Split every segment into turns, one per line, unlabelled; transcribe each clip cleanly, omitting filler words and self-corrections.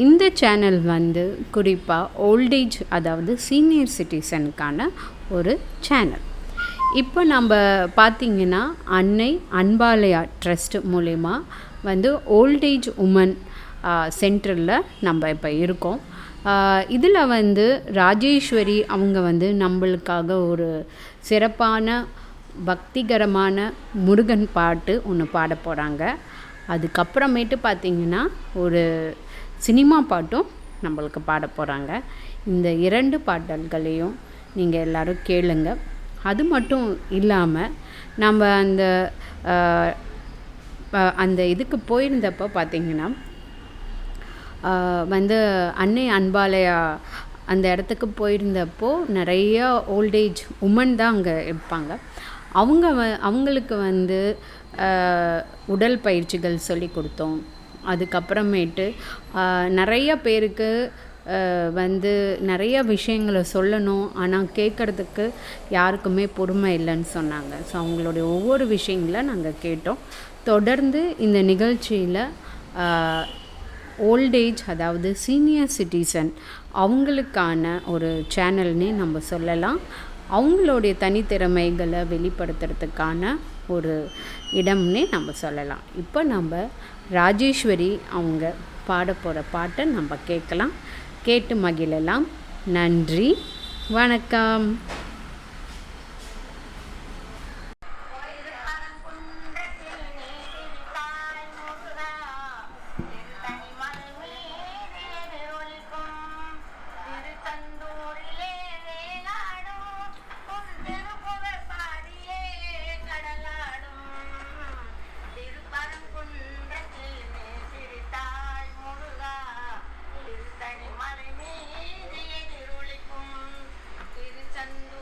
இந்த சேனல் வந்து குறிப்பாக ஓல்டேஜ் அதாவது சீனியர் சிட்டிசனுக்கான ஒரு சேனல். இப்போ நம்ம பார்த்திங்கன்னா அன்னை அன்பாலயா ட்ரஸ்ட் மூலயமா வந்து ஓல்டேஜ் உமன் சென்டரில் நம்ம இப்போ இருக்கோம். இதில் வந்து ராஜேஸ்வரி அவங்க வந்து நம்மளுக்காக ஒரு சிறப்பான பக்திகரமான முருகன் பாட்டு ஒன்று பாட போகிறாங்க. அதுக்கப்புறமேட்டு பார்த்திங்கன்னா ஒரு சினிமா பாட்டும் நம்மளுக்கு பாட போகிறாங்க. இந்த 2 பாடல்களையும் நீங்கள் எல்லோரும் கேளுங்க. அது மட்டும் இல்லாமல் நம்ம அந்த இதுக்கு போயிருந்தப்போ பார்த்திங்கன்னா வந்து அன்னை அன்பாலயா அந்த இடத்துக்கு போயிருந்தப்போ நிறையா ஓல்டேஜ் உமன் தான் அங்கே இருப்பாங்க. அவங்களுக்கு வந்து உடல் பயிற்சிகள் சொல்லி கொடுத்தோம். அதுக்கப்புறமேட்டு நிறைய பேருக்கு வந்து நிறைய விஷயங்களை சொல்லணும், ஆனால் கேட்குறதுக்கு யாருக்குமே பொறுமை இல்லைன்னு சொன்னாங்க. ஸோ அவங்களுடைய ஒவ்வொரு விஷயங்களை நாங்கள் கேட்டோம். தொடர்ந்து இந்த நிகழ்ச்சியில் ஓல்டேஜ் அதாவது சீனியர் சிட்டிசன் அவங்களுக்கான ஒரு சேனல்னே நம்ம சொல்லலாம். அவங்களுடைய தனித்திறமைகளை வெளிப்படுத்துறதுக்கான ஒரு இடம்னே நம்ம சொல்லலாம். இப்போ நம்ம ராஜேஸ்வரி அவங்க பாட போகிற பாட்டை நம்ம கேட்கலாம், கேட்டு மகிழலாம். நன்றி, வணக்கம்.
Sandu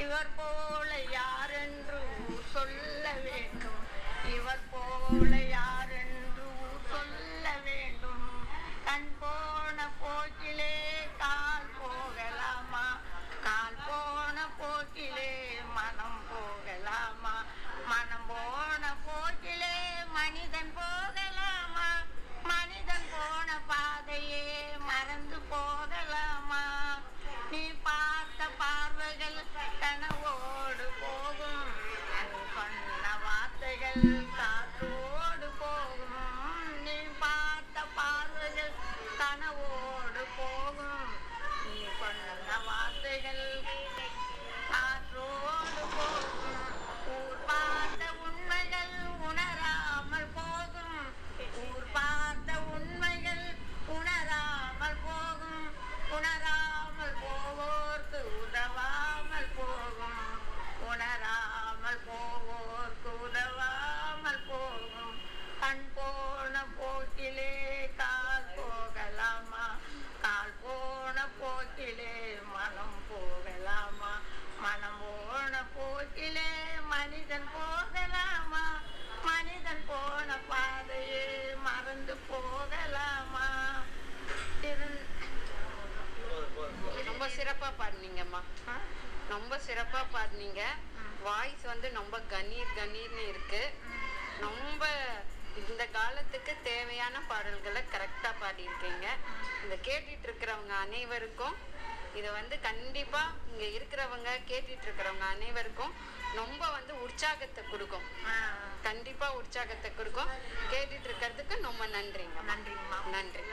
இவர் போல யாரென்று சொல்ல வேண்டும், இவர் போல யாரென்று சொல்ல வேண்டும். கண் போன போக்கிலே கால் போகலாமா, கால் போன போக்கிலே மனம் போகலாமா, மனம் போன போக்கிலே மனிதன் போகலாமா, மனிதன் போன பாதையே மறந்து போகலாமா. நீ பார்த்த பார்வைகள் கனவோடு போகும், நீ சொன்ன வார்த்தைகள் காற்றோடு போகும். நீ பார்த்த பார்வைகள் கனவோடு போகும், நீ சொன்ன வார்த்தைகள் காற்றோடு போகும். ஊர் பார்த்த உண்மைகள் உணராமல் போகும், ஊர் பார்த்த உண்மைகள் உணராமல் போகும். உணராமல் போவோர்க்கு உதவாமல் போகும், உணராமல் போவோர்க்கு உதவாமல் போகும். கண் போன போக்கிலே கால் போகலாமா, கால் போன போக்கிலே மனம் போகலாமா, மனம் போன போக்கிலே மனிதன் போகலாமா, மனிதன் போன பாதையே மறந்து போகலாமா.
ரொம்ப சிறப்பா பாடுனீங்கம்மா, ரொம்ப சிறப்பா பாடுனீங்க. வாய்ஸ் வந்து ரொம்ப கணீர்னு இருக்கு. ரொம்ப இந்த காலத்துக்கு தேவையான பாடல்களை கரெக்டா பாடியிருக்கீங்க. இதை கேட்டுட்டு இருக்கிறவங்க அனைவருக்கும், இதை வந்து கண்டிப்பா இங்க இருக்கிறவங்க கேட்டுட்டு இருக்கிறவங்க அனைவருக்கும் ரொம்ப வந்து உற்சாகத்தை கொடுக்கும், கண்டிப்பா உற்சாகத்தை கொடுக்கும். கேட்டுட்டு இருக்கிறதுக்கு ரொம்ப நன்றிங்க.
நன்றிங்கம்மா.
நன்றி.